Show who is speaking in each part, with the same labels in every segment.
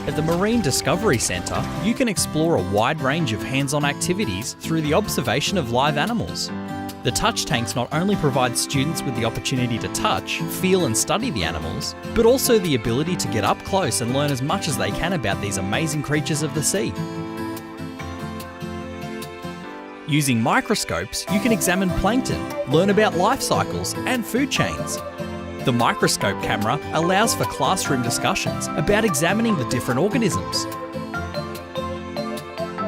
Speaker 1: At the Marine Discovery Centre, you can explore a wide range of hands-on activities through the observation of live animals. The touch tanks not only provide students with the opportunity to touch, feel and study the animals, but also the ability to get up close and learn as much as they can about these amazing creatures of the sea. Using microscopes, you can examine plankton, learn about life cycles and food chains. The microscope camera allows for classroom discussions about examining the different organisms.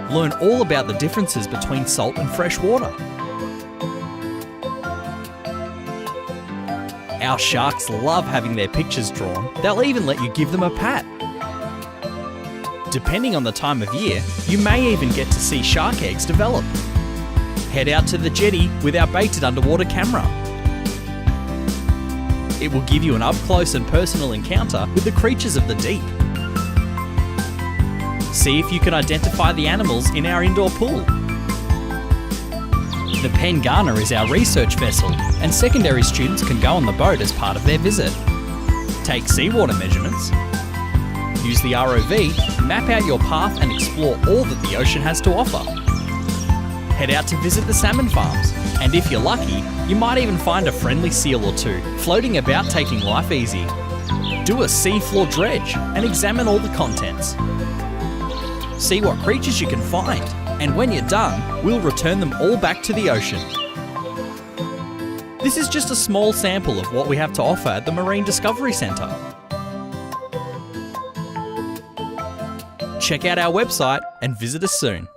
Speaker 1: Learn all about the differences between salt and fresh water. Our sharks love having their pictures drawn. They'll even let you give them a pat. Depending on the time of year, you may even get to see shark eggs develop. Head out to the jetty with our baited underwater camera. It will give you an up-close and personal encounter with the creatures of the deep. See if you can identify the animals in our indoor pool. The Pen Ghana is our research vessel, and secondary students can go on the boat as part of their visit. Take seawater measurements. Use the ROV, map out your path and explore all that the ocean has to offer. Head out to visit the Salmon Farms, and if you're lucky, you might even find a friendly seal or two floating about taking life easy. Do a seafloor dredge and examine all the contents. See what creatures you can find, and when you're done, we'll return them all back to the ocean. This is just a small sample of what we have to offer at the Marine Discovery Centre. Check out our website and visit us soon.